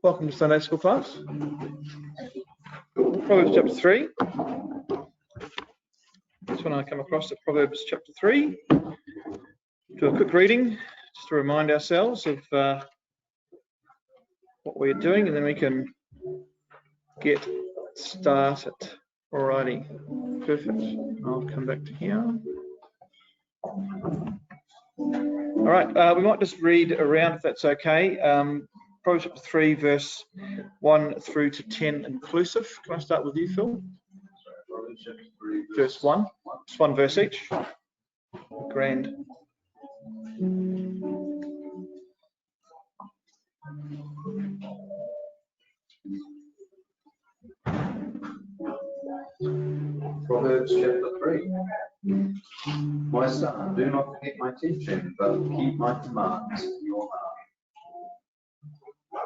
Welcome to Sunday School class. Proverbs chapter 3. That's when I come across to Proverbs chapter 3. Do a quick reading just to remind ourselves of what we're doing, and then we can get started. Alrighty, perfect. I'll come back to here. All right, we might just read around if that's okay. Proverbs chapter 3, verse 1 through to 10 inclusive. Can I start with you, Phil? Proverbs chapter 3, Verse 1. Just one verse each. Grand. Proverbs chapter 3. My son, do not forget my teaching, but keep my commands in your heart.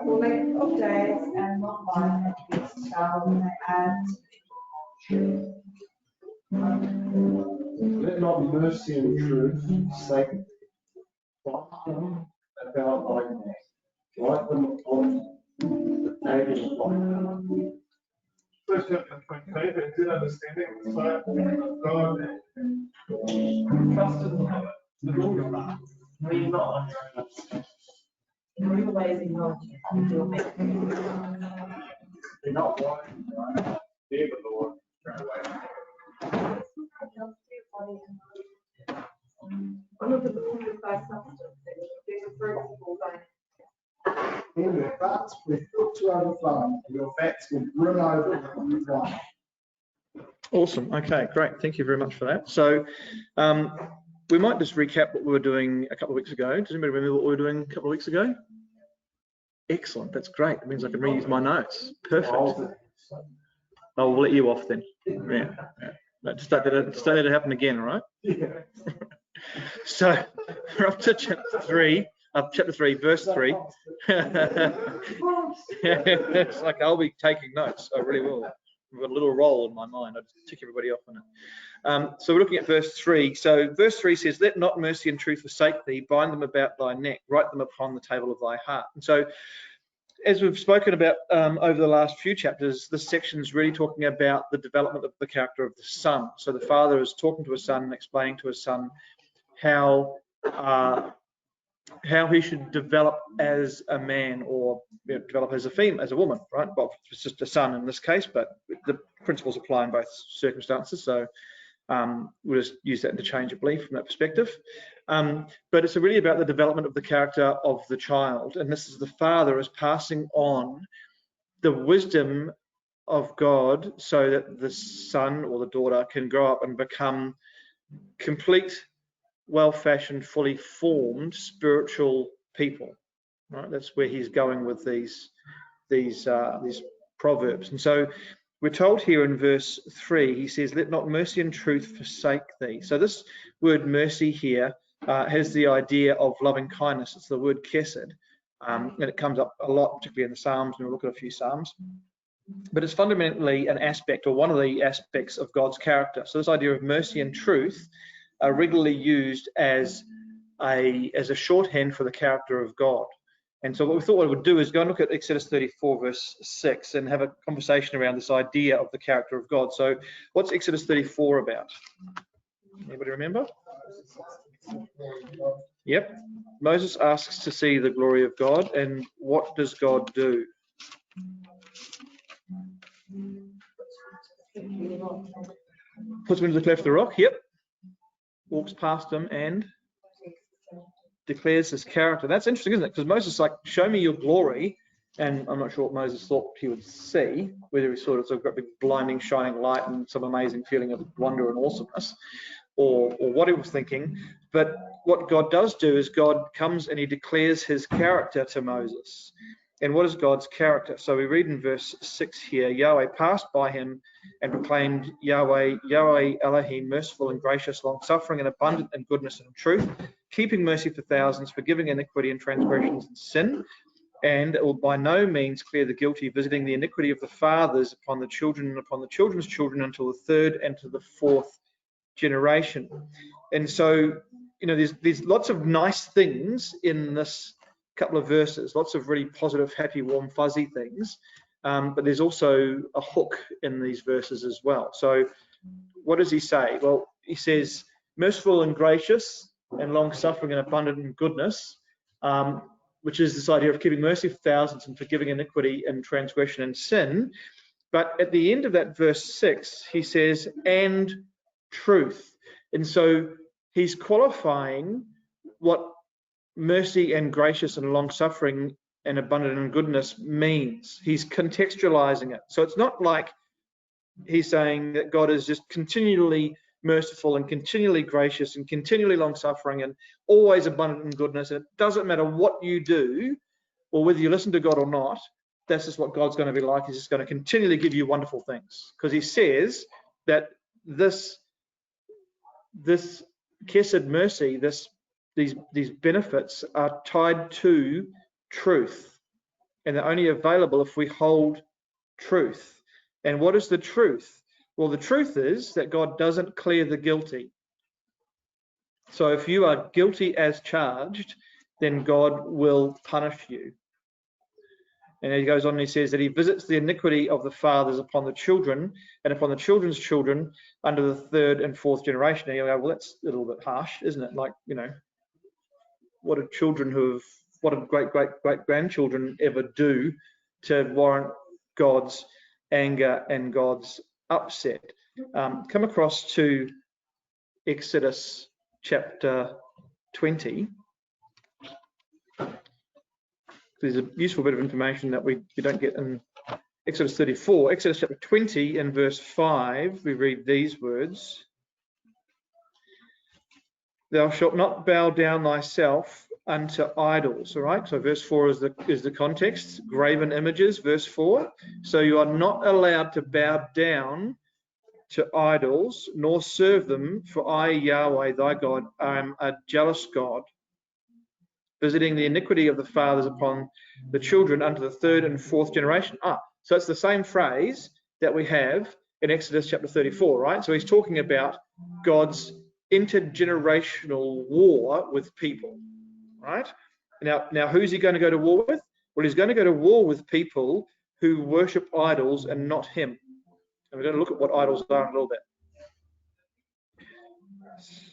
For length of days and long life at least shall they add. Let not mercy and truth forsake thee. Bind them about thy neck. Write them upon the table of thy heart. First chapter 25, and good understanding of the sight of God. Trust in the Lord with all your heart. Lean not on your own understanding. In all your ways acknowledge him, and he will make you. Be not wise in your own eyes. Fear the Lord, turn away. One of the fruit of thy substance, there's a fruit of all thine. In their vats with foot to overflow, and your vats will brim over with wine. Awesome. Okay, great. Thank you very much for that. So we might just recap what we were doing a couple of weeks ago. Does anybody remember what we were doing a couple of weeks ago? Excellent. That's great. It means I can reuse my notes. Perfect. I'll let you off then. Yeah. Just don't let it happen again, all right? Yeah. So we're up to chapter 3, verse 3. It's like I'll be taking notes. I really will. I've got a little roll in my mind. I just tick everybody off on it. So we're looking at verse 3. So verse 3 says, "Let not mercy and truth forsake thee. Bind them about thy neck. Write them upon the table of thy heart." And so, as we've spoken about over the last few chapters, this section is really talking about the development of the character of the son. So the father is talking to his son and explaining to his son how he should develop as a man, or develop as a woman, right? Well, it's just a son in this case, but the principles apply in both circumstances. So we'll just use that interchangeably from that perspective. But it's really about the development of the character of the child, and this is the father is passing on the wisdom of God so that the son or the daughter can grow up and become complete, well-fashioned, fully formed spiritual people. Right? That's where he's going with these proverbs. And so we're told here in verse 3, he says, "Let not mercy and truth forsake thee." So this word mercy here has the idea of loving kindness. It's the word chesed, and it comes up a lot, particularly in the Psalms, and we'll look at a few Psalms. But it's fundamentally an aspect, or one of the aspects of God's character. So this idea of mercy and truth are regularly used as a shorthand for the character of God. And so what we thought we would do is go and look at Exodus 34 verse 6 and have a conversation around this idea of the character of God. So what's Exodus 34 about? Anybody remember? Yep. Moses asks to see the glory of God, and what does God do? Puts him into the cleft of the rock. Yep. Walks past him and declares his character. That's interesting, isn't it? Because Moses is like, "Show me your glory," and I'm not sure what Moses thought he would see, whether he sort of got a big blinding, shining light and some amazing feeling of wonder and awesomeness, or what he was thinking. But what God does do is God comes and he declares his character to Moses. And what is God's character? So we read in verse 6 here, "Yahweh passed by him and proclaimed, Yahweh, Yahweh Elohim, merciful and gracious, long-suffering and abundant in goodness and truth, keeping mercy for thousands, forgiving iniquity and transgressions and sin, and it will by no means clear the guilty, visiting the iniquity of the fathers upon the children and upon the children's children until the third and to the fourth generation." And so, there's lots of nice things in this couple of verses, lots of really positive, happy, warm, fuzzy things. But there's also a hook in these verses as well. So what does he say? Well, he says, merciful and gracious and long-suffering and abundant in goodness, which is this idea of keeping mercy for thousands and forgiving iniquity and transgression and sin. But at the end of that verse 6, he says, and truth. And so he's qualifying what mercy and gracious and long-suffering and abundant in goodness means. He's contextualizing it. So it's not like he's saying that God is just continually merciful and continually gracious and continually long-suffering and always abundant in goodness. And it doesn't matter what you do or whether you listen to God or not, that's just what God's going to be like. He's just going to continually give you wonderful things. Because he says that this chesed mercy, these benefits are tied to truth, and they're only available if we hold truth. And what is the truth? Well, the truth is that God doesn't clear the guilty. So if you are guilty as charged, then God will punish you. And he goes on and he says that he visits the iniquity of the fathers upon the children and upon the children's children under the third and fourth generation. And you go, well, that's a little bit harsh, isn't it? Like, you know, what did great-great-great-grandchildren ever do to warrant God's anger and God's upset? Come across to Exodus chapter 20. There's a useful bit of information that we don't get in Exodus 34. Exodus chapter 20 and verse 5, we read these words. Thou shalt not bow down thyself unto idols. All right, so verse 4 is the context, graven images, verse 4. So you are not allowed to bow down to idols, nor serve them, for I, Yahweh, thy God, am a jealous God, visiting the iniquity of the fathers upon the children unto the third and fourth generation. So it's the same phrase that we have in Exodus chapter 34, right? So he's talking about God's intergenerational war with people, right? Now who's he going to go to war with? Well, he's going to go to war with people who worship idols and not him. And we're going to look at what idols are in a little bit.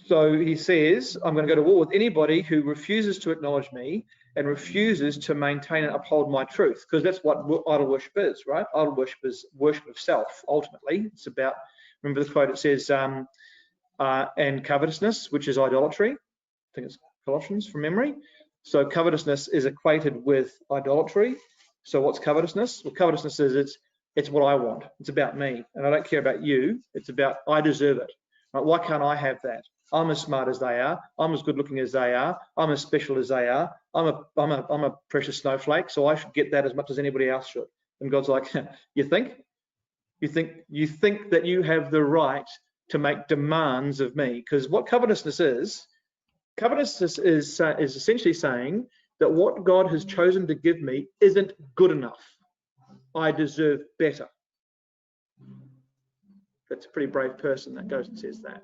So he says, I'm going to go to war with anybody who refuses to acknowledge me and refuses to maintain and uphold my truth, because that's what idol worship is, right? Idol worship is worship of self, ultimately. It's about, remember the quote, it says, and covetousness, which is idolatry. I think it's Colossians from memory. So covetousness is equated with idolatry. So what's covetousness? Well, covetousness is it's what I want. It's about me, and I don't care about you. It's about I deserve it. Right? Why can't I have that? I'm as smart as they are. I'm as good looking as they are. I'm as special as they are. I'm a precious snowflake, so I should get that as much as anybody else should. And God's like, you think that you have the right to make demands of me? Because what covetousness is essentially saying that what God has chosen to give me isn't good enough. I deserve better. That's a pretty brave person that goes and says that.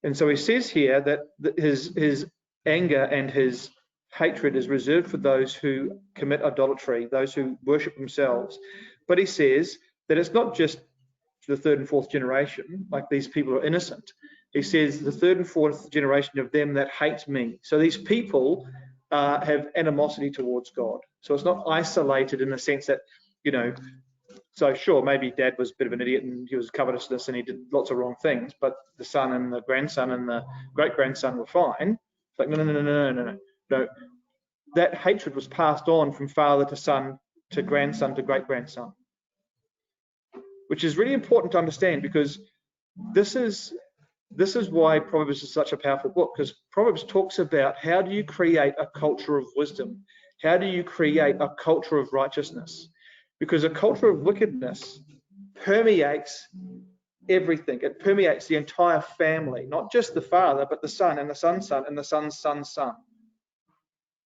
And so he says here that his anger and his hatred is reserved for those who commit idolatry, those who worship themselves. But he says that it's not just the third and fourth generation, like these people are innocent. He says the third and fourth generation of them that hate me. So these people have animosity towards God. So it's not isolated in the sense that, you know, so sure, maybe dad was a bit of an idiot and he was covetousness and he did lots of wrong things, but the son and the grandson and the great-grandson were fine. It's like, no. That hatred was passed on from father to son to grandson to great-grandson, which is really important to understand, because this is why Proverbs is such a powerful book, because Proverbs talks about how do you create a culture of wisdom? How do you create a culture of righteousness? Because a culture of wickedness permeates everything. It permeates the entire family, not just the father, but the son and the son's son and the son's son's son.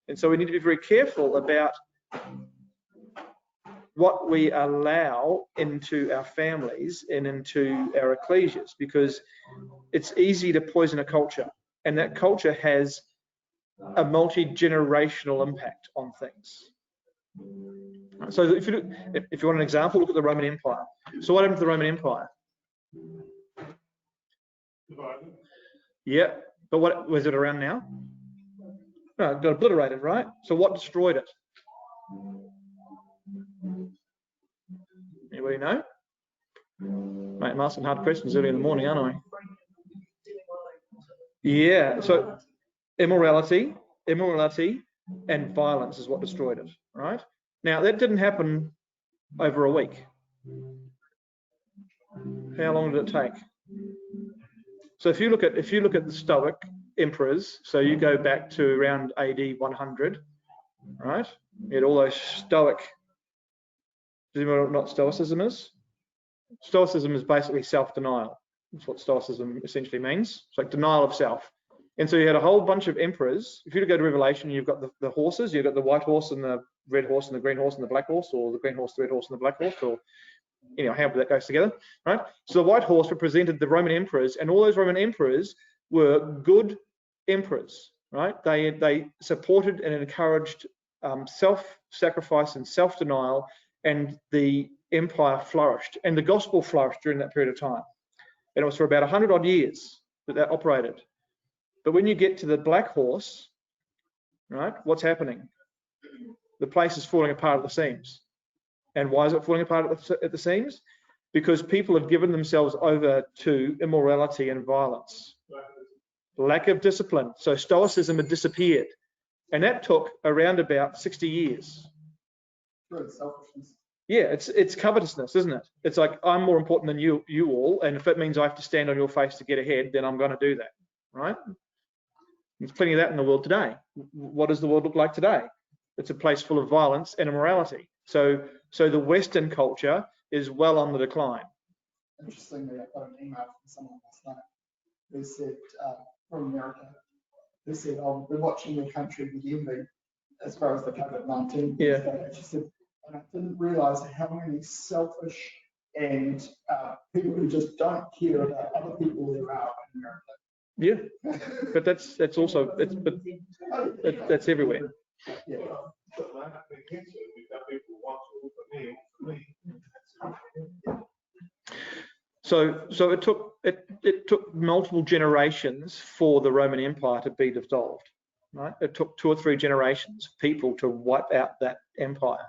And so we need to be very careful about what we allow into our families and into our ecclesias, because it's easy to poison a culture, and that culture has a multi-generational impact on things. So if you want an example, look at the Roman Empire. So what happened to the Roman Empire? Yeah, but what was it around now? No, it got obliterated, right? So what destroyed it? Anybody know? Mate, I'm asking hard questions early in the morning, aren't I? Yeah, so immorality and violence is what destroyed it, right? Now that didn't happen over a week. How long did it take? So if you look at the Stoic emperors, so you go back to around AD 100, right? You had all those Stoic. Do you know what Stoicism is? Stoicism is basically self-denial. That's what Stoicism essentially means. It's like denial of self. And so you had a whole bunch of emperors. If you go to Revelation, you've got the horses. You've got the white horse and the red horse and the green horse and the black horse, or the green horse, the red horse and the black horse, or however that goes together, right? So the white horse represented the Roman emperors, and all those Roman emperors were good emperors, right? They supported and encouraged self-sacrifice and self-denial, and the empire flourished, and the gospel flourished during that period of time. And it was for about 100 odd years that operated. But when you get to the black horse, right, what's happening? The place is falling apart at the seams. And why is it falling apart at the seams? Because people have given themselves over to immorality and violence. Lack of discipline. So Stoicism had disappeared. And that took around about 60 years. Selfishness. Yeah, it's covetousness, isn't it? It's like, I'm more important than you all, and if it means I have to stand on your face to get ahead, then I'm going to do that, right? There's plenty of that in the world today. What does the world look like today? It's a place full of violence and immorality. So the Western culture is well on the decline. Interestingly, I got an email from someone last night who said, from America, who said, "Oh, we're watching your country with envy as far as the COVID-19." Yeah. She said, and I didn't realise how many selfish and people who just don't care about other people there are in America. Yeah, but that's everywhere. Yeah. So it took multiple generations for the Roman Empire to be dissolved, right? It took 2 or 3 generations of people to wipe out that empire.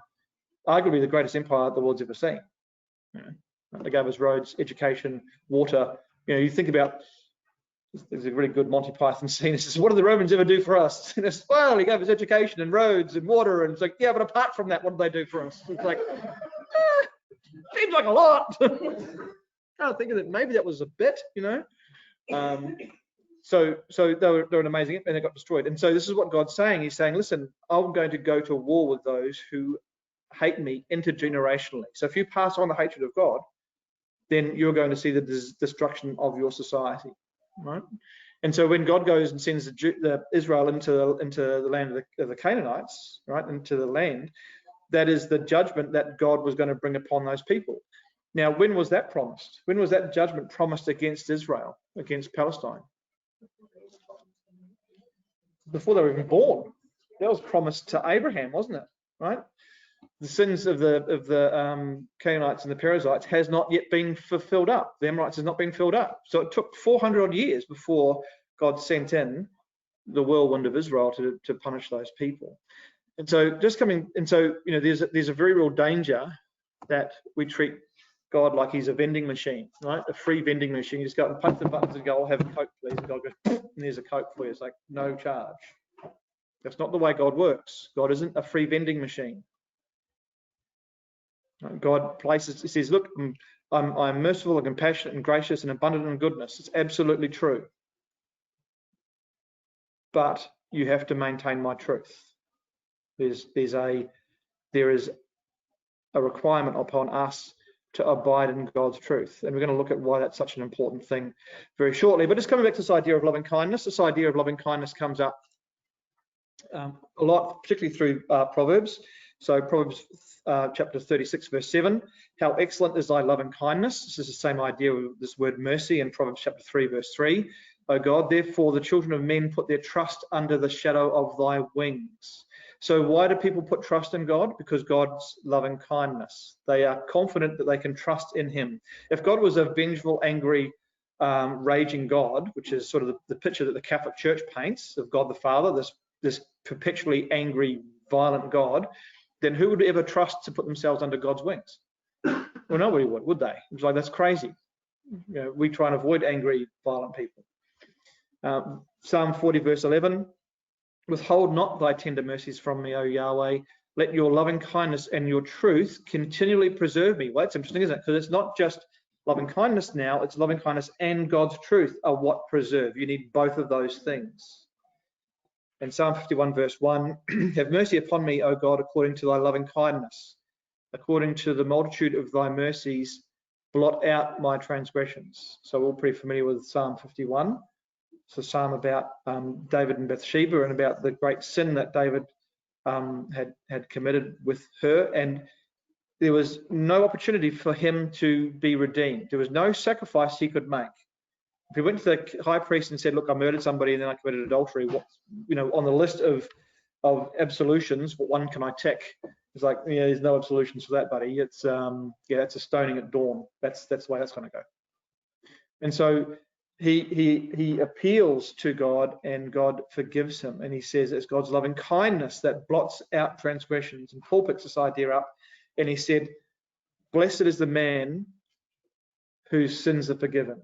Arguably the greatest empire the world's ever seen. They gave us roads, education, water. You think about, there's a really good Monty Python scene. It says, what did the Romans ever do for us? And it's, well, he gave us education and roads and water. And it's like, yeah, but apart from that, what did they do for us? It's like, seems like a lot. I think that maybe that was a bit, So they were an amazing, and they got destroyed. And so this is what God's saying. He's saying, listen, I'm going to go to war with those who hate me intergenerationally. So if you pass on the hatred of God, then you're going to see the destruction of your society, right? And so when God goes and sends the Israel into the land of the Canaanites, right, into the land, that is the judgment that God was going to bring upon those people. Now, when was that promised? When was that judgment promised against Israel, against Palestine? Before they were even born. That was promised to Abraham, wasn't it? Right? The sins of the Canaanites and the Perizzites has not yet been filled up. The Amorites has not been filled up. So it took 400 odd years before God sent in the whirlwind of Israel to punish those people. And so there's a very real danger that we treat God like he's a vending machine, right? A free vending machine. You just go and punch the buttons and go, I'll have a Coke, please. And God goes, and there's a Coke for you. It's like, no charge. That's not the way God works. God isn't a free vending machine. God places, he says, look, I'm merciful and compassionate and gracious and abundant in goodness. It's absolutely true. But you have to maintain my truth. There is a requirement upon us to abide in God's truth. And we're going to look at why that's such an important thing very shortly. But just coming back to this idea of loving kindness, this idea of loving kindness comes up a lot, particularly through Proverbs. So Proverbs chapter 36, verse 7, how excellent is thy loving kindness. This is the same idea with this word mercy in Proverbs chapter 3, verse 3. O God. Therefore, the children of men put their trust under the shadow of thy wings. So why do people put trust in God? Because God's loving kindness. They are confident that they can trust in him. If God was a vengeful, angry, raging God, which is sort of the picture that the Catholic Church paints of God the Father, this perpetually angry, violent God, then who would ever trust to put themselves under God's wings? Well, nobody would they? It's like, that's crazy. We try and avoid angry, violent people. Psalm 40, verse 11, withhold not thy tender mercies from me, O Yahweh. Let your loving kindness and your truth continually preserve me. Well, that's interesting, isn't it? Because it's not just loving kindness now, it's loving kindness and God's truth are what preserve. You need both of those things. In Psalm 51, verse 1, have mercy upon me, O God, according to thy loving kindness. According to the multitude of thy mercies, blot out my transgressions. So we're all pretty familiar with Psalm 51. It's a psalm about David and Bathsheba and about the great sin that David had committed with her. And there was no opportunity for him to be redeemed. There was no sacrifice he could make. If he went to the high priest and said, look, I murdered somebody and then I committed adultery, on the list of absolutions, what one can I tick? It's like, there's no absolutions for that, buddy. It's it's a stoning at dawn. That's the way that's going to go. And so he appeals to God, and God forgives him. And he says it's God's loving kindness that blots out transgressions. And Paul picks this idea up, and he said, blessed is the man whose sins are forgiven.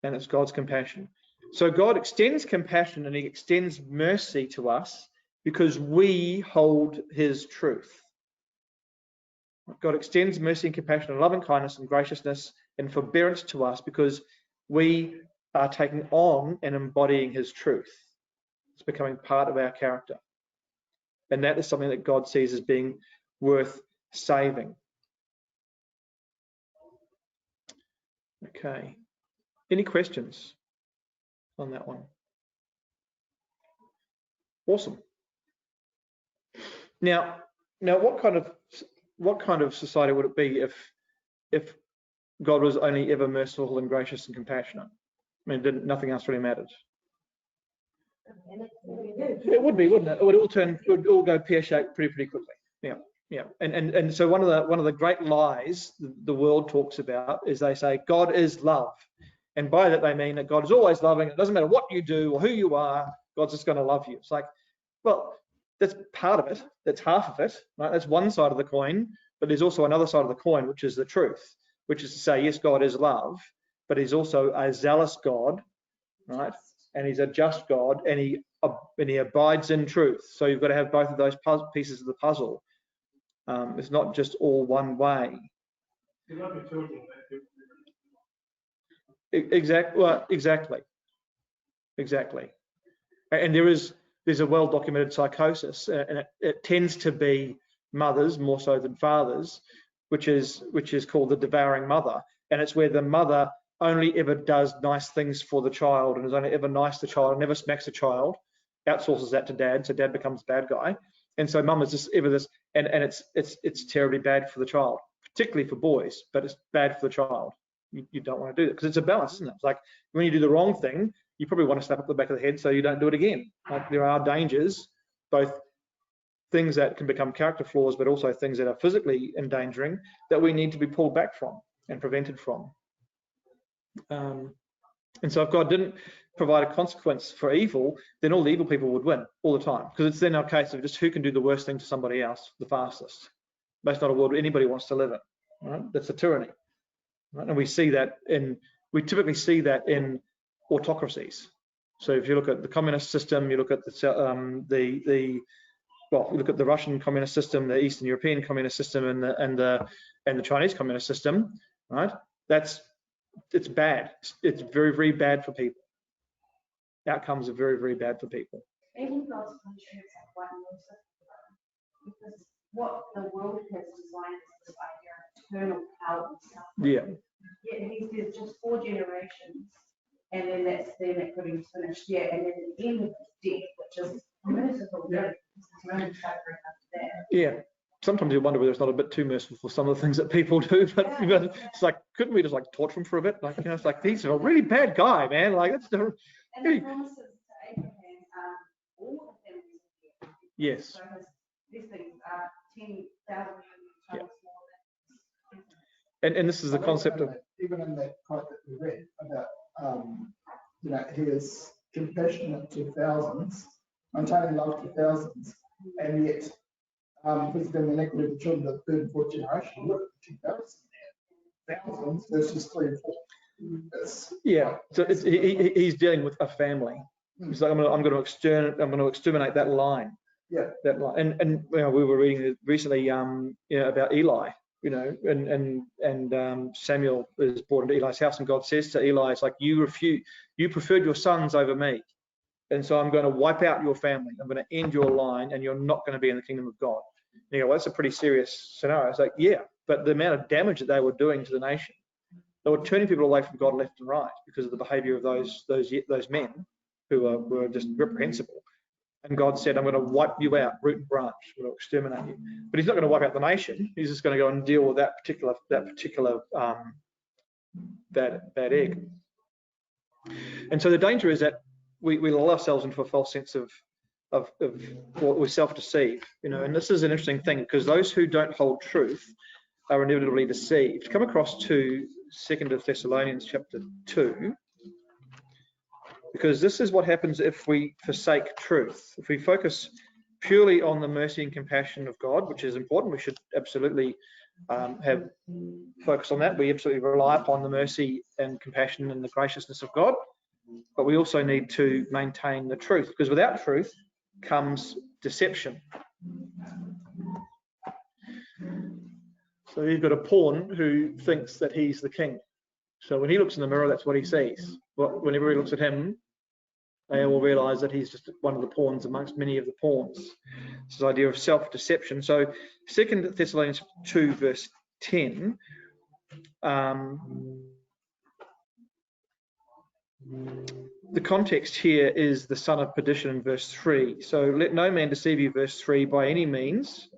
And it's God's compassion. So God extends compassion and he extends mercy to us because we hold his truth. God extends mercy and compassion and love and kindness and graciousness and forbearance to us because we are taking on and embodying his truth. It's becoming part of our character. And that is something that God sees as being worth saving. Okay. Any questions on that one? Awesome. Now what kind of society would it be if God was only ever merciful and gracious and compassionate? I mean, nothing else really mattered. It would be, wouldn't it? It would all go pear-shaped pretty quickly. Yeah. And so one of the great lies the world talks about is they say God is love. And by that they mean that God is always loving. It doesn't matter what you do or who you are, God's just going to love you. It's like, well, that's part of it. That's half of it, right? That's one side of the coin, but there's also another side of the coin, which is the truth, which is to say, yes, God is love, but he's also a zealous God, right? And he's a just God, and he abides in truth. So you've got to have both of those pieces of the puzzle. It's not just all one way. You love your children. Exactly. And there's a well-documented psychosis, and it tends to be mothers more so than fathers, which is called the devouring mother, and it's where the mother only ever does nice things for the child and is only ever nice to the child, never smacks the child, outsources that to dad, so dad becomes bad guy, and so mum is just ever this, and it's terribly bad for the child, particularly for boys, but it's bad for the child. You don't want to do that because it's a balance, isn't it? It's like when you do the wrong thing, you probably want to slap up the back of the head so you don't do it again. Like there are dangers, both things that can become character flaws, but also things that are physically endangering that we need to be pulled back from and prevented from. And so if God didn't provide a consequence for evil, then all the evil people would win all the time, because it's then our case of just who can do the worst thing to somebody else the fastest. That's not a world anybody wants to live in, right? That's a tyranny. Right? And we typically see that in autocracies. So if you look at the communist system, you look at you look at the Russian communist system, the Eastern European communist system, and the Chinese communist system, right? It's bad. It's very, very bad for people. Outcomes are very, very bad for people. Even God's country is like one most because what the world has designed is this idea of eternal power and stuff. Yeah. Yeah, he says just 4 generations, and then that's them at putting finished. Yeah, and then the end of his death, which is merciful, really, because there's no suffering after that. Yeah. Sometimes you wonder whether it's not a bit too merciful for some of the things that people do, but it's like, couldn't we just like torture him for a bit? Like, it's like he's a really bad guy, man. Like that's different. And the promises to Abraham, all the families of the earth. Yes. So these things are 10,000 times more than. And this is the concept of, even in that quote that we read about, he is compassionate to thousands, maintaining love to thousands, and yet visiting the iniquity of the children of the third and fourth generation. Look at the comparison there. Thousands versus 3 and 4. yeah. So he's dealing with a family. He's like, I'm going to exterminate that line. Yeah. That line. And we were reading recently, about Eli. And Samuel is brought into Eli's house, and God says to Eli, "It's like you preferred your sons over me, and so I'm going to wipe out your family. I'm going to end your line, and you're not going to be in the kingdom of God." And you go, well, that's a pretty serious scenario. It's like, yeah, but the amount of damage that they were doing to the nation, they were turning people away from God left and right because of the behaviour of those men who were just reprehensible. And God said, I'm going to wipe you out, root and branch. I'm going to exterminate you. But he's not going to wipe out the nation. He's just going to go and deal with that particular bad egg. And so the danger is that we lull ourselves into a false sense of what we self-deceive, and this is an interesting thing because those who don't hold truth are inevitably deceived. Come across to 2 Thessalonians chapter 2. Because this is what happens if we forsake truth. If we focus purely on the mercy and compassion of God, which is important, we should absolutely have focus on that. We absolutely rely upon the mercy and compassion and the graciousness of God, but we also need to maintain the truth, because without truth comes deception. So you've got a pawn who thinks that he's the king. So when he looks in the mirror, that's what he sees. But whenever he looks at him, they will realise that he's just one of the pawns amongst many of the pawns. It's this idea of self-deception. So 2 Thessalonians 2 verse 10, the context here is the son of perdition in verse 3. So let no man deceive you, verse 3, by any means.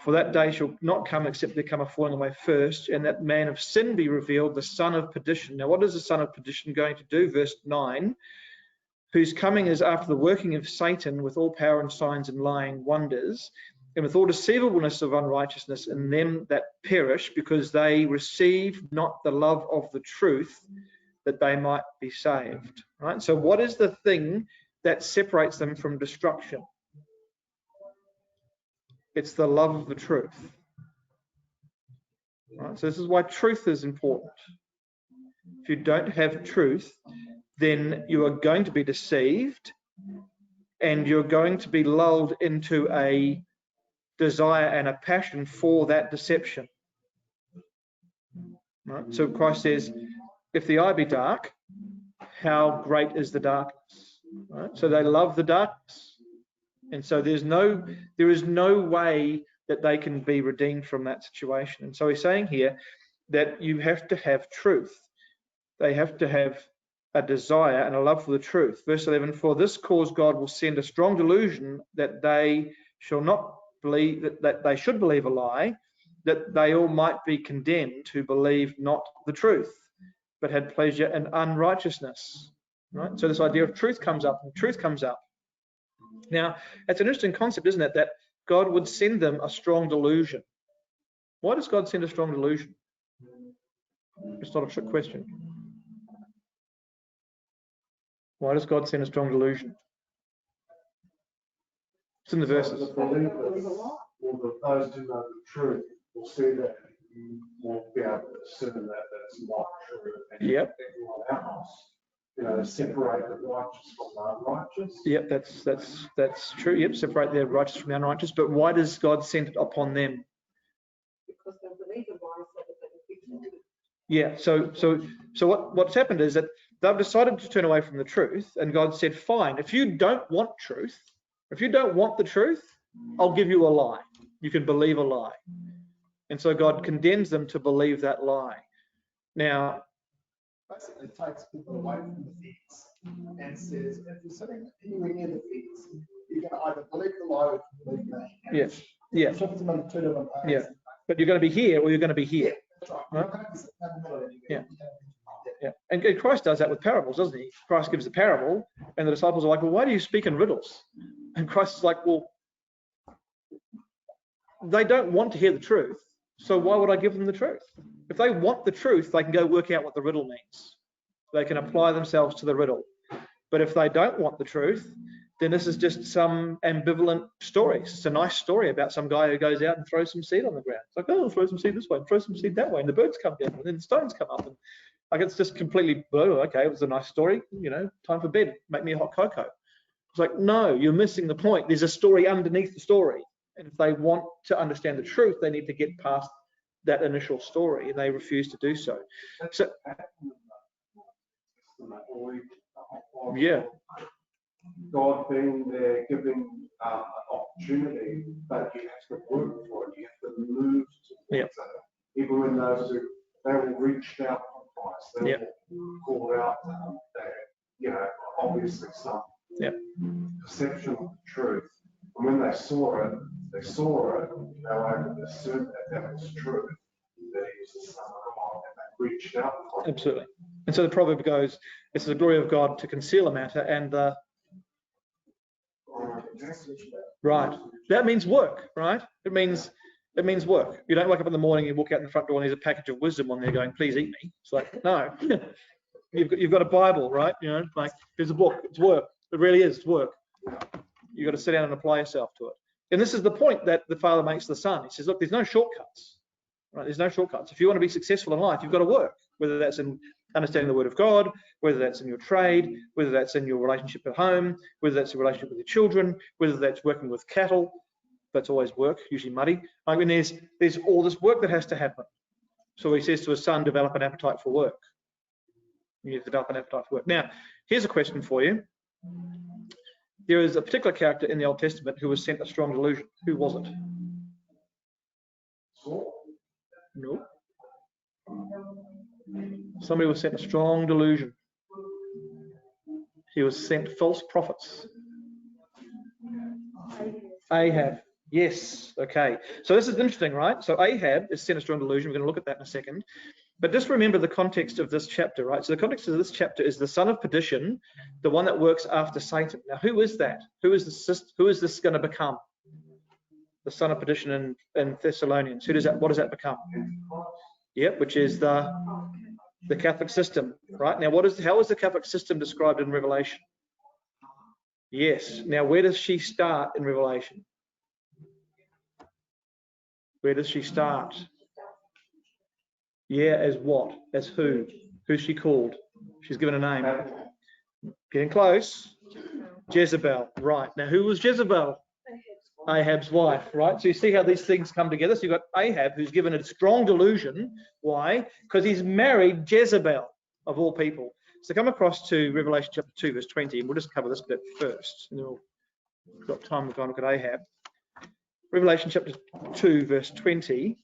For that day shall not come except there come a falling away first, and that man of sin be revealed, the son of perdition. Now, what is the son of perdition going to do? Verse 9, whose coming is after the working of Satan with all power and signs and lying wonders, and with all deceivableness of unrighteousness in them that perish, because they receive not the love of the truth, that they might be saved. Right? So what is the thing that separates them from destruction? It's the love of the truth. Right? So this is why truth is important. If you don't have truth, then you are going to be deceived, and you're going to be lulled into a desire and a passion for that deception. Right? So Christ says, if the eye be dark, how great is the darkness? Right? So they love the darkness. And so there is no way that they can be redeemed from that situation. And so he's saying here that you have to have truth. They have to have a desire and a love for the truth. Verse 11, for this cause God will send a strong delusion that they shall not believe, that they should believe a lie, that they all might be condemned who believe not the truth, but had pleasure in unrighteousness. Right? So this idea of truth comes up, and truth comes up. Now, it's an interesting concept, isn't it, that God would send them a strong delusion. Why does God send a strong delusion? It's not a trick question. Why does God send a strong delusion? It's in the verses. The believers, or those who know the truth, will see that you won't be able to discern that that's not true. And yep. Everyone else, separate the righteous from the unrighteous. Yep, that's true. Yep, separate the righteous from the unrighteous. But why does God send it upon them? Because they believe the lies that they be. Yeah. So what's happened is that they've decided to turn away from the truth, and God said, "Fine. If you don't want truth, if you don't want the truth, I'll give you a lie. You can believe a lie." And so God condemns them to believe that lie. Now, basically takes people away from the fence and says, if you're sitting anywhere near the fence, you can either believe the lie or believe me. Yes. Yeah. Shifts them into two different ways. Yeah. But you're going to be here or you're going to be here. Yeah, that's right. Right? Yeah. And Christ does that with parables, doesn't he? Christ gives the parable, and the disciples are like, well, why do you speak in riddles? And Christ is like, well, they don't want to hear the truth, so why would I give them the truth? If they want the truth, they can go work out what the riddle means. They can apply themselves to the riddle. But if they don't want the truth, then this is just some ambivalent story. It's a nice story about some guy who goes out and throws some seed on the ground. It's like, oh, throw some seed this way, throw some seed that way, and the birds come down, and then the stones come up. And like, it's just completely, oh, okay, it was a nice story, you know, time for bed, make me a hot cocoa. It's like, no, you're missing the point. There's a story underneath the story. And if they want to understand the truth, they need to get past that initial story, and they refuse to do so. So, yeah. God being there, giving an opportunity, but you have to work for it. You have to move towards it. Even when those who they will reach out for Christ, they will call out that, you know, obviously some perception of the truth. And when they saw it, they were able to discern that was true, that he was the Son of God, and they reached out for it. Absolutely. And so the proverb goes, it's the glory of God to conceal a matter, and the right. That means work, right? It means work. You don't wake up in the morning, you walk out in the front door, and there's a package of wisdom on there going, please eat me. It's like, no. You've got a Bible, right? You know, like, there's a book. It's work. It really is. It's work. You've got to sit down and apply yourself to it. And this is the point that the Father makes to the Son. He says, look, there's no shortcuts. Right? There's no shortcuts. If you want to be successful in life, you've got to work, whether that's in understanding the Word of God, whether that's in your trade, whether that's in your relationship at home, whether that's a relationship with your children, whether that's working with cattle. That's always work, usually muddy. I mean, there's all this work that has to happen. So he says to his son, develop an appetite for work. You need to develop an appetite for work. Now, here's a question for you. There is a particular character in the Old Testament who was sent a strong delusion. Who was it? No. Somebody was sent a strong delusion. He was sent false prophets. Ahab. Yes. Okay. So this is interesting, right? So Ahab is sent a strong delusion. We're going to look at that in a second. But just remember the context of this chapter, right? So the context of this chapter is the son of perdition, the one that works after Satan. Now, who is that? Who is this going to become? The son of perdition in Thessalonians. What does that become? Yep, which is the Catholic system, right? Now, how is the Catholic system described in Revelation? Yes. Now, where does she start in Revelation? Where does she start? Yeah, as what? As who? Who's she called? She's given a name. Getting close. Jezebel. Right. Now, who was Jezebel? Ahab's wife, right? So you see how these things come together. So you've got Ahab, who's given a strong delusion. Why? Because he's married Jezebel, of all people. So come across to Revelation chapter 2, verse 20, and we'll just cover this bit first. And then we've got time to go and look at Ahab. Revelation chapter 2, verse 20.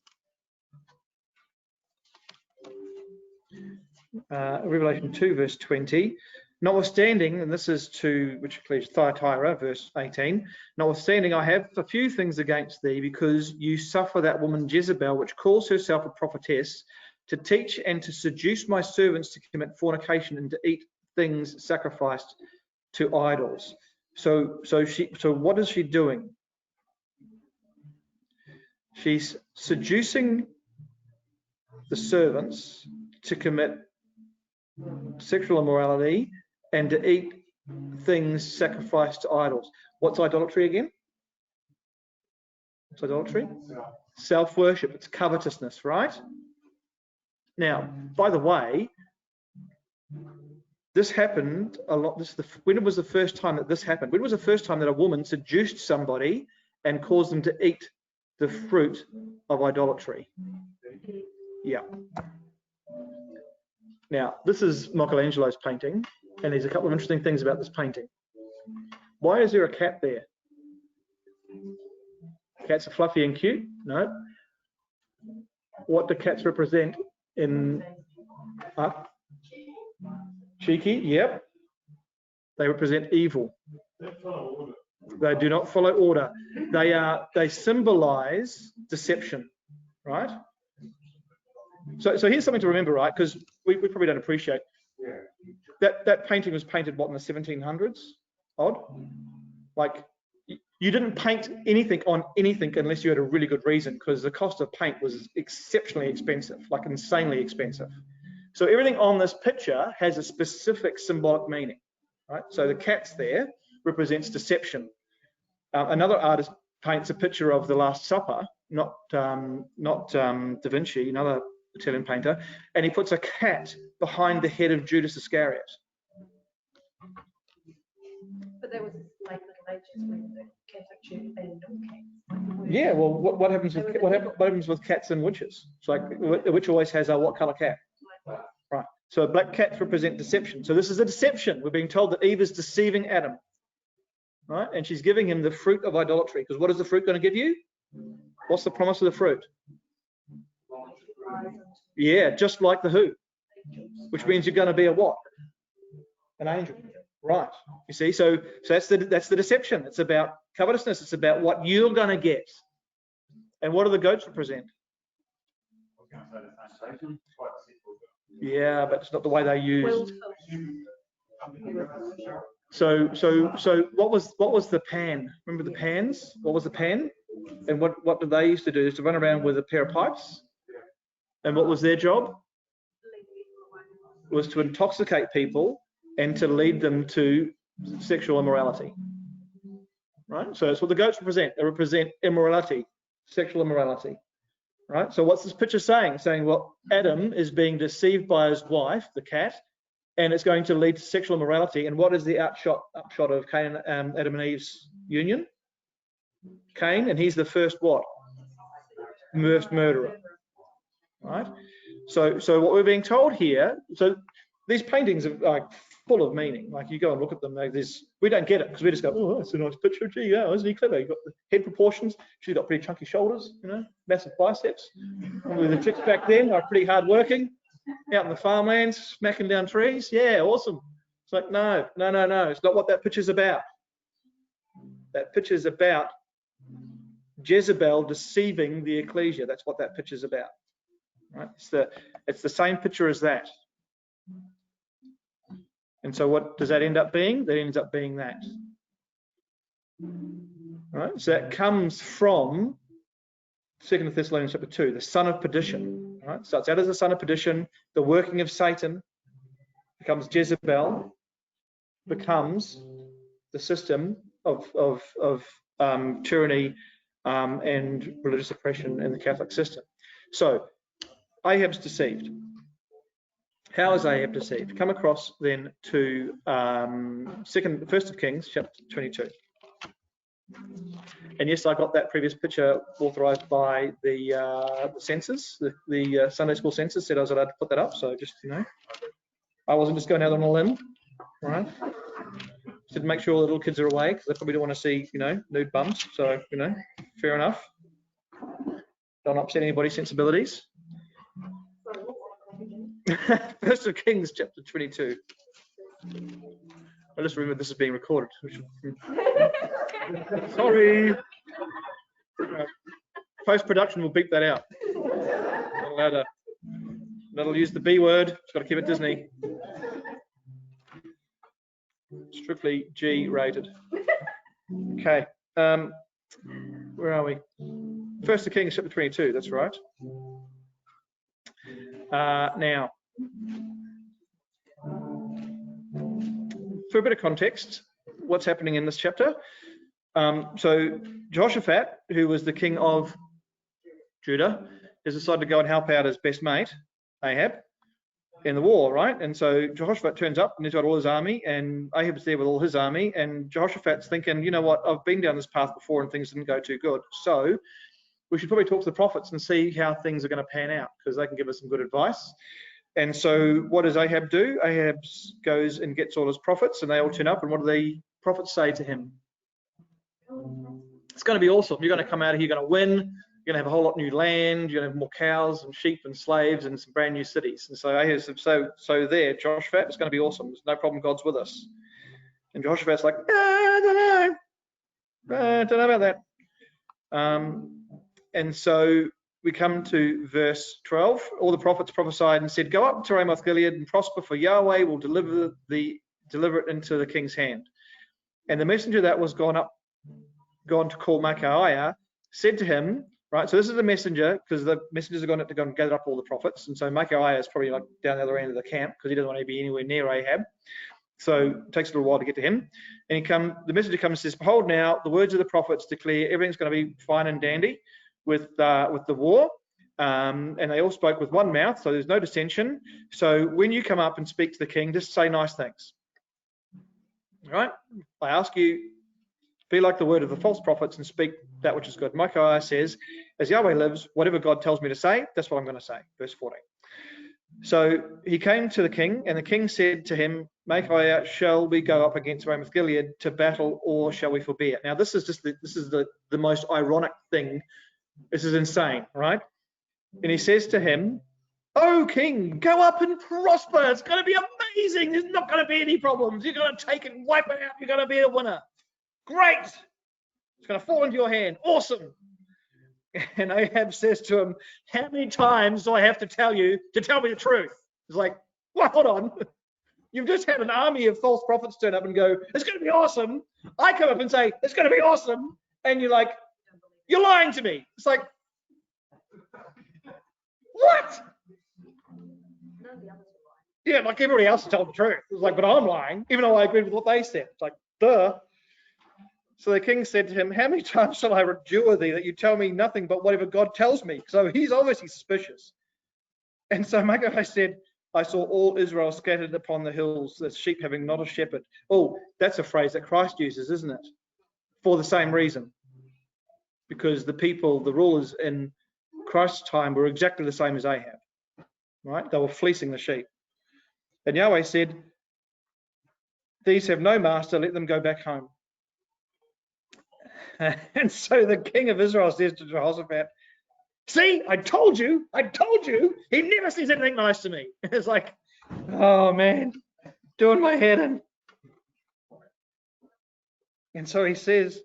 Revelation 2, verse 20. Notwithstanding, and this is to, which includes Thyatira, verse 18, notwithstanding, I have a few things against thee, because you suffer that woman Jezebel, which calls herself a prophetess, to teach and to seduce my servants to commit fornication and to eat things sacrificed to idols. So what is she doing? She's seducing the servants to commit sexual immorality and to eat things sacrificed to idols. What's idolatry again? What's idolatry? Self-worship. It's covetousness, right? Now, by the way, this happened a lot. When was the first time that this happened? When was the first time that a woman seduced somebody and caused them to eat the fruit of idolatry? Yeah. Now, this is Michelangelo's painting, and there's a couple of interesting things about this painting. Why is there a cat there? Cats are fluffy and cute? No. What do cats represent in cheeky? Yep. They represent evil. They do not follow order. They symbolize deception, right? So here's something to remember, right? Because we probably don't appreciate That painting was painted, what, in the 1700s? Odd. Like, you didn't paint anything on anything unless you had a really good reason, because the cost of paint was exceptionally expensive, like insanely expensive. So everything on this picture has a specific symbolic meaning, right? So the cat's there represents deception. Another artist paints a picture of the Last Supper, not Da Vinci, another Italian painter, and he puts a cat behind the head of Judas Iscariot. But there was like Middle Ages when the Catholic Church banned all cats. Yeah, well, what happens with cats and witches? It's like a witch always has a what colour cat? Right. So black cats represent deception. So this is a deception. We're being told that Eve is deceiving Adam, right? And she's giving him the fruit of idolatry. Because what is the fruit going to give you? What's the promise of the fruit? Yeah, just like the who, which means you're going to be a what? An angel. Right. You see, so that's the deception. It's about covetousness. It's about what you're going to get. And what do the goats represent? Yeah, but it's not the way they're used. So what was the pan? Remember the pans? What was the pan? And what did they used to do? Is to run around with a pair of pipes. And what was their job? It was to intoxicate people and to lead them to sexual immorality. Right? So that's what the goats represent. They represent immorality, sexual immorality. Right? So what's this picture saying? It's saying, well, Adam is being deceived by his wife, the cat, and it's going to lead to sexual immorality. And what is the upshot of Cain, Adam and Eve's union? Cain, and he's the first what? First murderer. Right? So what we're being told here, so these paintings are like full of meaning. Like you go and look at them, we don't get it because we just go, oh, that's a nice picture. Gee, yeah, isn't he clever? You've got the head proportions. She's got pretty chunky shoulders, you know, massive biceps. The chicks back then are pretty hard working, out in the farmlands, smacking down trees. Yeah, awesome. It's like, no. It's not what that picture's about. That picture's about Jezebel deceiving the ecclesia. That's what that picture's about. Right? It's the same picture as that. And so what does that end up being? That ends up being that. Right? So that comes from 2 Thessalonians chapter 2, the son of perdition. Right? Starts out as the son of perdition, the working of Satan, becomes Jezebel, becomes the system of tyranny and religious oppression in the Catholic system. So Ahab's deceived. How is Ahab deceived? Come across then to 1 Kings chapter 22. And yes, I got that previous picture authorized by the censors, the Sunday school censors said I was allowed to put that up. So just, you know, I wasn't just going out on a limb, right? Just to make sure the little kids are awake, because they probably don't want to see, you know, nude bums. So, you know, fair enough. Don't upset anybody's sensibilities. 1 Kings chapter 22. I just remember this is being recorded. Sorry. Post-production will beep that out. Not allowed to. That'll use the B word. It's got to keep it Disney. Strictly G rated. Okay. Where are we? 1 Kings chapter 22. That's right. Now, for a bit of context, what's happening in this chapter? So Jehoshaphat, who was the king of Judah, has decided to go and help out his best mate, Ahab, in the war, right? And so Jehoshaphat turns up and he's got all his army, and Ahab's there with all his army, and Jehoshaphat's thinking, you know what, I've been down this path before and things didn't go too good. So we should probably talk to the prophets and see how things are going to pan out, because they can give us some good advice. And so what does Ahab do? Ahab goes and gets all his prophets, and they all turn up, and what do the prophets say to him? It's going to be awesome. You're going to come out of here, you're going to win. You're going to have a whole lot of new land. You're going to have more cows and sheep and slaves and some brand new cities. And so Ahab said, so there, Jehoshaphat, it's going to be awesome. There's no problem. God's with us. And Jehoshaphat's like, I don't know. I don't know about that. And so we come to verse 12. All the prophets prophesied and said, "Go up to Ramoth Gilead and prosper, for Yahweh will deliver it into the king's hand." And the messenger that was gone to call Micaiah said to him, right, so this is the messenger, because the messengers are going to go and gather up all the prophets. And so Micaiah is probably like down the other end of the camp because he doesn't want to be anywhere near Ahab. So it takes a little while to get to him. And the messenger comes and says, "Behold, now the words of the prophets declare everything's going to be fine and dandy with the war." And they all spoke with one mouth, so there's no dissension. So when you come up and speak to the king, just say nice things. All right? I ask you, be like the word of the false prophets and speak that which is good. Micaiah says, "As Yahweh lives, whatever God tells me to say, that's what I'm going to say." Verse 14. So he came to the king, and the king said to him, "Micaiah, shall we go up against Ramoth Gilead to battle, or shall we forbear?" Now this is the most ironic thing. This is insane, right? And he says to him, "Oh king, go up and prosper. It's going to be amazing. There's not going to be any problems. You're going to take it, wipe it out. You're going to be a winner. Great. It's going to fall into your hand. Awesome." And Ahab says to him, "How many times do I have to tell you to tell me the truth?" It's like, well, hold on. You've just had an army of false prophets turn up and go, "It's going to be awesome." I come up and say, "It's going to be awesome." And you're like, "You're lying to me." It's like, what? Yeah, like everybody else told the truth. It's like, but I'm lying, even though I agreed with what they said. It's like, duh. So the king said to him, "How many times shall I endure thee that you tell me nothing but whatever God tells me?" So he's obviously suspicious. And so Micaiah said, "I saw all Israel scattered upon the hills, as sheep having not a shepherd." Oh, that's a phrase that Christ uses, isn't it? For the same reason. Because the people, the rulers in Christ's time were exactly the same as Ahab. Right? They were fleecing the sheep. And Yahweh said, "These have no master, let them go back home." And so the king of Israel says to Jehoshaphat, "See, I told you, he never says anything nice to me." It's like, oh man, doing my head in. And so he says,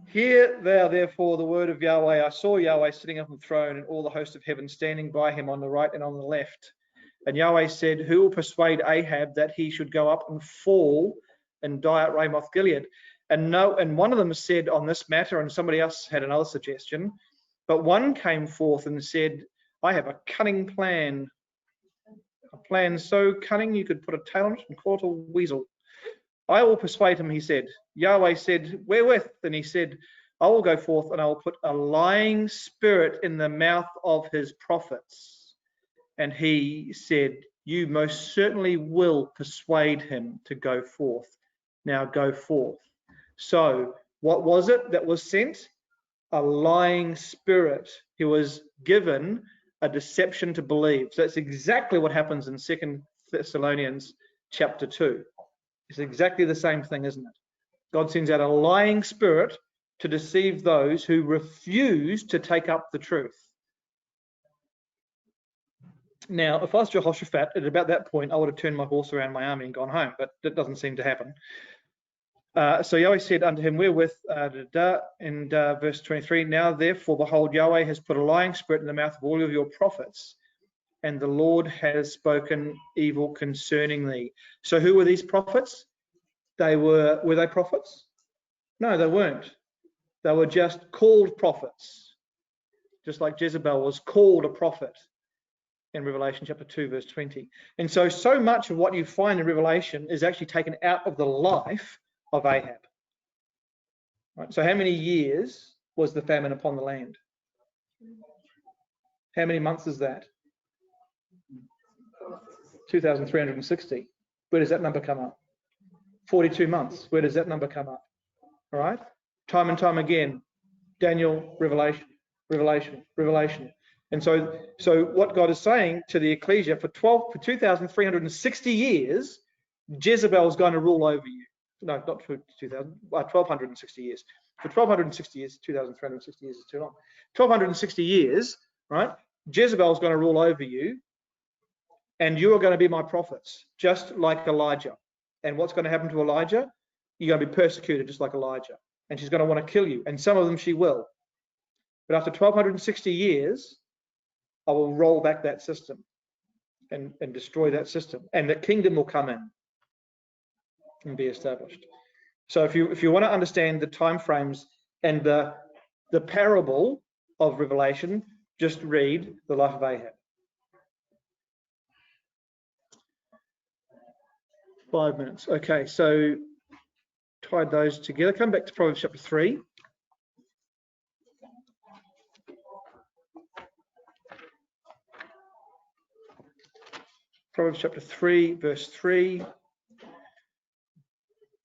"Hear thou therefore the word of Yahweh. I saw Yahweh sitting up on the throne and all the host of heaven standing by him on the right and on the left. And Yahweh said, who will persuade Ahab that he should go up and fall and die at Ramoth Gilead?" And one of them said on this matter, and somebody else had another suggestion, but one came forth and said, "I have a cunning plan, a plan so cunning you could put a tail on it and call it a weasel. I will persuade him," he said. Yahweh said, "Wherewith?" And he said, "I will go forth and I will put a lying spirit in the mouth of his prophets." And he said, "You most certainly will persuade him to go forth. Now go forth." So what was it that was sent? A lying spirit. He was given a deception to believe. So that's exactly what happens in 2 Thessalonians chapter 2. It's exactly the same thing, isn't it? God sends out a lying spirit to deceive those who refuse to take up the truth. Now, if I was Jehoshaphat, at about that point, I would have turned my horse around my army and gone home, but that doesn't seem to happen. So Yahweh said unto him, "Wherewith?" In verse 23, "Now therefore, behold, Yahweh has put a lying spirit in the mouth of all of your prophets, and the Lord has spoken evil concerning thee." So who were these prophets? Were they prophets? No, they weren't. They were just called prophets, just like Jezebel was called a prophet in Revelation chapter 2, verse 20. And so much of what you find in Revelation is actually taken out of the life of Ahab. Right? So how many years was the famine upon the land? How many months is that? 2,360. Where does that number come up? 42 months. Where does that number come up? All right? Time and time again, Daniel, Revelation, Revelation, Revelation. And so what God is saying to the ecclesia, for 2,360 years, Jezebel is going to rule over you. No, not for 1,260 years. For 1,260 years, 2,360 years is too long. 1,260 years, right? Jezebel is going to rule over you, and you are going to be my prophets, just like Elijah. And what's going to happen to Elijah? You're going to be persecuted just like Elijah. And she's going to want to kill you. And some of them she will. But after 1260 years, I will roll back that system and destroy that system, and the kingdom will come in and be established. So if you want to understand the time frames and the parable of Revelation, just read the life of Ahab. 5 minutes. Okay, so tied those together. Come back to Proverbs chapter 3. Proverbs chapter 3, verse 3.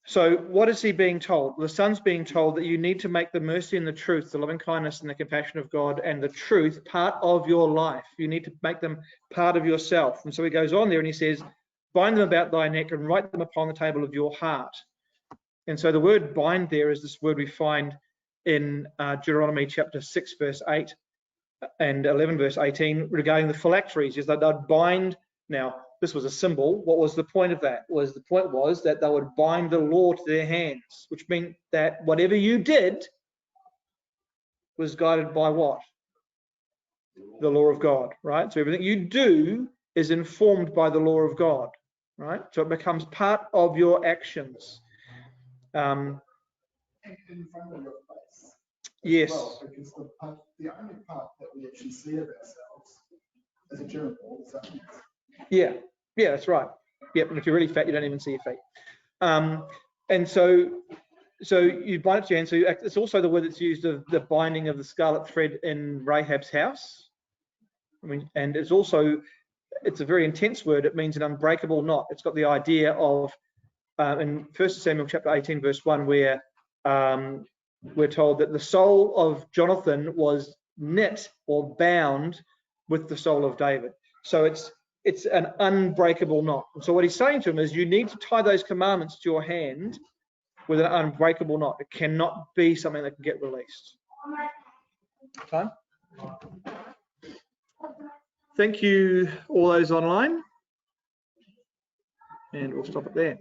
So what is he being told? The son's being told that you need to make the mercy and the truth, the loving kindness and the compassion of God and the truth part of your life. You need to make them part of yourself. And so he goes on there and he says, bind them about thy neck and write them upon the table of your heart. And so the word bind there is this word we find in Deuteronomy chapter 6, verse 8 and 11, verse 18, regarding the phylacteries, is that they'd bind. Now, this was a symbol. What was the point of that? The point was that they would bind the law to their hands, which meant that whatever you did was guided by what? The law of God, right? So everything you do is informed by the law of God, right? So it becomes part of your actions. In front of your face. Yes. Well, because the only part that we actually see of ourselves is a gerbil. Yeah, that's right. Yep, and if you're really fat, you don't even see your feet. And so you bind it to your hand. So it's also the word that's used of the binding of the scarlet thread in Rahab's house. I mean, and it's a very intense word. It means an unbreakable knot. It's got the idea of in 1 Samuel chapter 18, verse 1, where we're told that the soul of Jonathan was knit or bound with the soul of David. So it's an unbreakable knot. And so what he's saying to him is you need to tie those commandments to your hand with an unbreakable knot. It cannot be something that can get released. Okay? Thank you, all those online. And we'll stop it there.